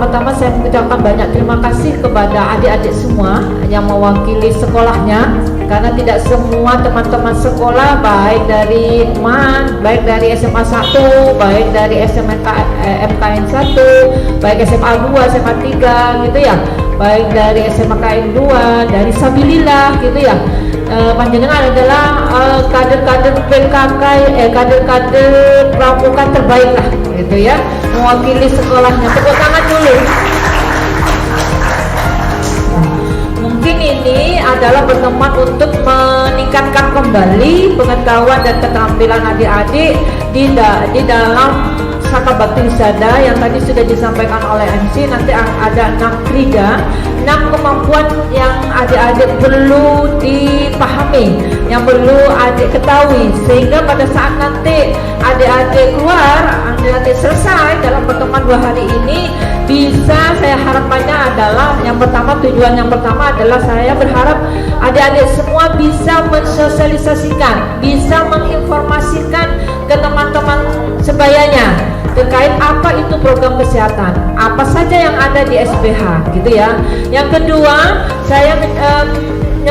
pertama-tama saya mengucapkan banyak terima kasih kepada adik-adik semua yang mewakili sekolahnya, karena tidak semua teman-teman sekolah, baik dari MAN, baik dari SMA 1, baik dari MKN 1, baik SMA 2, SMA 3 gitu ya, baik dari SMA KN 2, dari Sabilillah gitu ya. Panjenengan adalah kader-kader PKK, kader-kader pramuka terbaik lah gitu ya, mewakili sekolahnya. Tepuk tangan dulu. Mungkin ini adalah pertemuan untuk meningkatkan kembali pengetahuan dan keterampilan adik-adik di dalam Saka Bakti Wisada yang tadi sudah disampaikan oleh MC. Nanti ada 6 krida, 6 kemampuan yang adik-adik perlu dipahami, yang perlu adik ketahui, sehingga pada saat nanti adik-adik keluar, adik-adik selesai dalam pertemuan 2 hari ini, bisa, saya harapannya adalah tujuan yang pertama adalah saya berharap adik-adik semua bisa mensosialisasikan, bisa menginformasikan ke teman-teman sebayanya terkait apa itu program kesehatan, apa saja yang ada di SPH gitu ya. Yang kedua, saya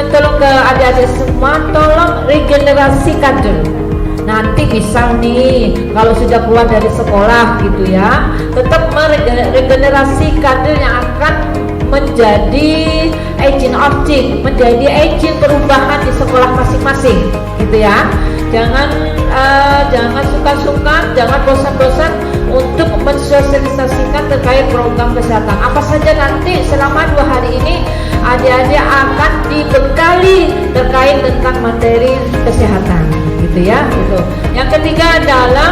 tolong ke adik-adik semua, tolong regenerasi kader. Nanti bisa nih kalau sudah keluar dari sekolah gitu ya, tetap meregenerasi kader yang akan menjadi agent of change, menjadi agent perubahan di sekolah masing-masing gitu ya. Jangan suka-suka, jangan bosan-bosan untuk mensosialisasikan terkait program kesehatan. Apa saja nanti selama 2 hari ini adik-adik akan dibekali terkait tentang materi kesehatan gitu ya gitu. Yang ketiga adalah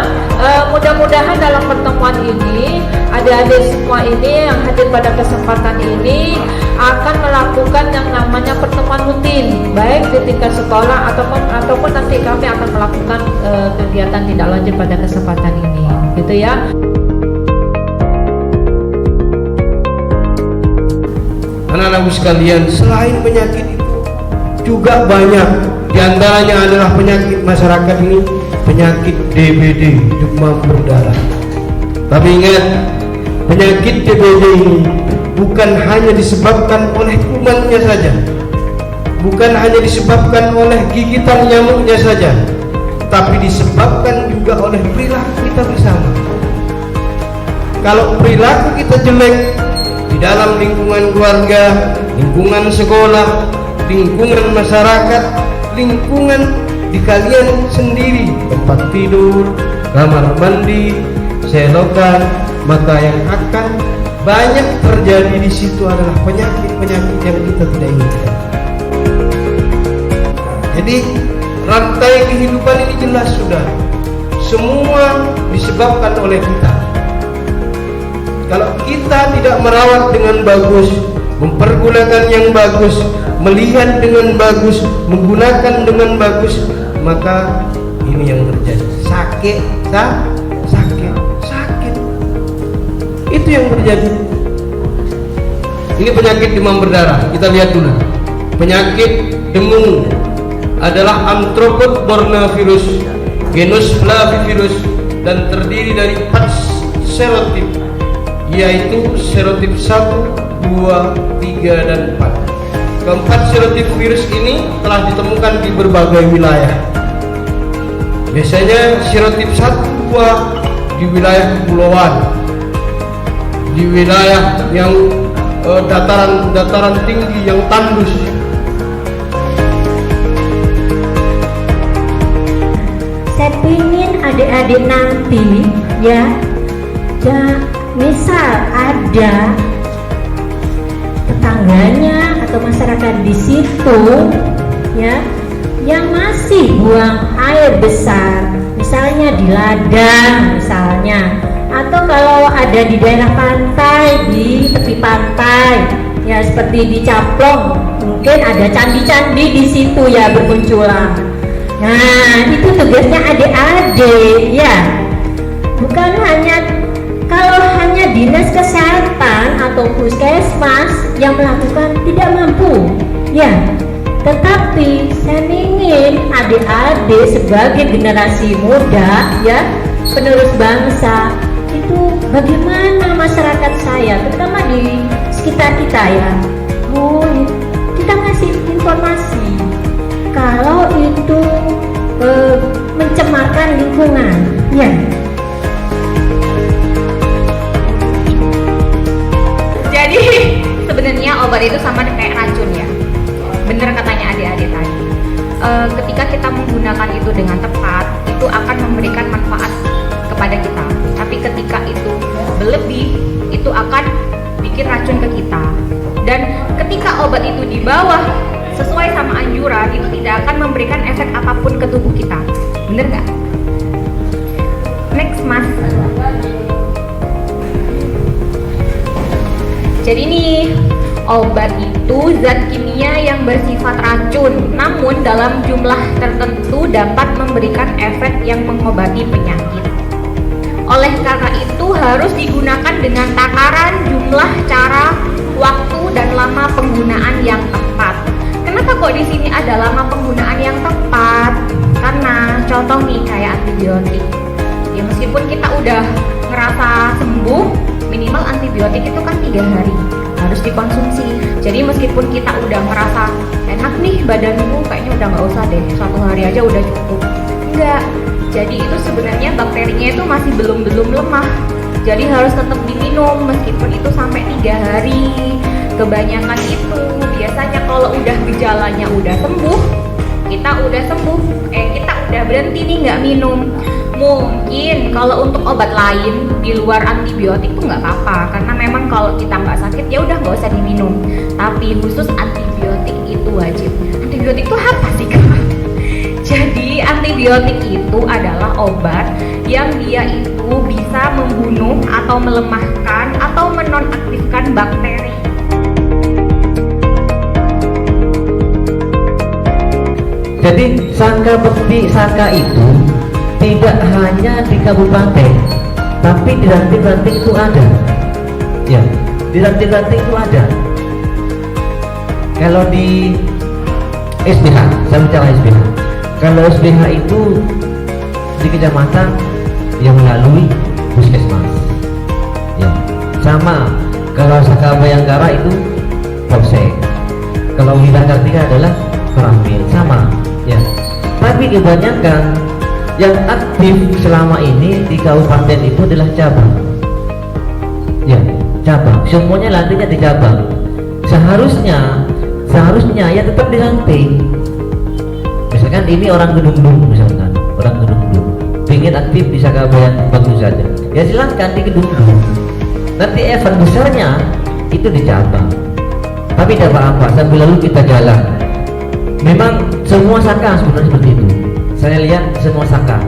mudah-mudahan dalam pertemuan ini adik-adik semua ini yang hadir pada kesempatan ini akan melakukan yang namanya pertemuan rutin, baik di tingkat sekolah ataupun nanti kami akan melakukan kegiatan tindak lanjut pada kesempatan ini gitu ya. Anak-anakku sekalian, selain penyakit itu juga banyak, diantaranya adalah penyakit masyarakat ini, penyakit DBD, demam berdarah. Tapi ingat, penyakit DBD ini bukan hanya disebabkan oleh kumannya saja, bukan hanya disebabkan oleh gigitan nyamuknya saja, tapi disebabkan juga oleh perilaku kita bersama. Kalau perilaku kita jelek di dalam lingkungan keluarga, lingkungan sekolah, lingkungan masyarakat, lingkungan di kalian sendiri, tempat tidur, kamar mandi, selokan, maka yang akan banyak terjadi di situ adalah penyakit-penyakit yang kita tidak inginkan. Jadi rantai kehidupan ini jelas sudah, semua disebabkan oleh kita. Kalau kita tidak merawat dengan bagus, mempergunakan yang bagus, melihat dengan bagus, menggunakan dengan bagus, maka ini yang terjadi. Sakit. Itu yang terjadi. Ini penyakit demam berdarah. Kita lihat dulu. Penyakit dengue adalah Arthropod bornavirus, genus Flavivirus, dan terdiri dari 4 serotip, yaitu serotip 1, 2, 3, dan 4. Keempat serotip virus ini telah ditemukan di berbagai wilayah. Biasanya serotip 1, 2 di wilayah kepulauan, di wilayah yang dataran tinggi yang tandus. Saya ingin adik-adik nanti ya, misal ada tetangganya atau masyarakat di situ ya yang masih buang air besar, misalnya di ladang misalnya, atau kalau ada di daerah pantai, di tepi pantai ya, seperti di Caplong mungkin ada candi-candi di situ ya bermunculan. Nah itu tugasnya adik-adik ya, bukan hanya kalau hanya dinas kesehatan atau puskesmas yang melakukan tidak mampu ya, tetapi saya ingin adik-adik sebagai generasi muda ya, penerus bangsa itu bagaimana masyarakat saya, terutama di sekitar kita ya, kita ngasih informasi kalau itu mencemarkan lingkungan, ya. Jadi sebenarnya obat itu sama kayak racun ya. Bener katanya adik-adik tadi. Ketika kita menggunakan itu dengan tepat, itu akan memberikan manfaat kepada kita. Tapi ketika itu berlebih, itu akan bikin racun ke kita. Dan ketika obat itu di bawah sesuai sama anjuran, itu tidak akan memberikan efek apapun ke tubuh kita. Bener nggak? Next, Mas. Jadi nih, obat itu zat kimia yang bersifat racun, namun dalam jumlah tertentu dapat memberikan efek yang mengobati penyakit. Oleh karena itu harus digunakan dengan takaran jumlah, cara, waktu, dan lama penggunaan yang tepat. Kenapa kok di sini ada lama penggunaan yang tepat? Karena contoh nih kayak antibiotik. Ya meskipun kita udah ngerasa sembuh, minimal antibiotik itu kan 3 hari harus dikonsumsi. Jadi meskipun kita udah merasa enak nih badanku, kayaknya udah nggak usah deh, 1 hari aja udah cukup. Enggak. Jadi itu sebenarnya bakterinya itu masih belum lemah. Jadi harus tetap diminum meskipun itu sampai 3 hari. Kebanyakan itu biasanya kalau udah gejalanya udah sembuh, kita udah berhenti nih nggak minum. Mungkin kalau untuk obat lain di luar antibiotik tuh nggak apa-apa, karena memang kalau kita nggak sakit ya udah nggak usah diminum. Tapi khusus antibiotik itu wajib. Antibiotik itu apa sih Kak? Jadi antibiotik itu adalah obat yang dia itu bisa membunuh atau melemahkan atau menonaktifkan bakteri. Jadi sangka bekti saka itu tidak hanya di kabupaten, tapi di ranting-ranting itu ada. Ya, di ranting-ranting itu ada. Kalau di SBH, saya bicara SBH. Kalau SBH itu di kecamatan yang melalui puskesmas. Ya, sama. Kalau Saka Bayangkara itu polsek. Kalau Wilayah Kartika adalah Koramil, sama. Ya, tapi kebanyakan yang aktif selama ini di kabupaten itu adalah cabang. Ya, cabang. Semuanya lantiknya di cabang. Seharusnya ya tetap di ranting. Misalkan ini orang Gedung-Gedung, misalkan orang Gedung-Gedung ingin aktif di Sakabayan bagus saja. Ya silahkan di Gedung-Gedung. Nanti event besarnya itu di cabang. Tapi tidak apa-apa, sambil lalu kita jalan. Memang semua Saka sebenarnya seperti itu. Saya lihat semua Saka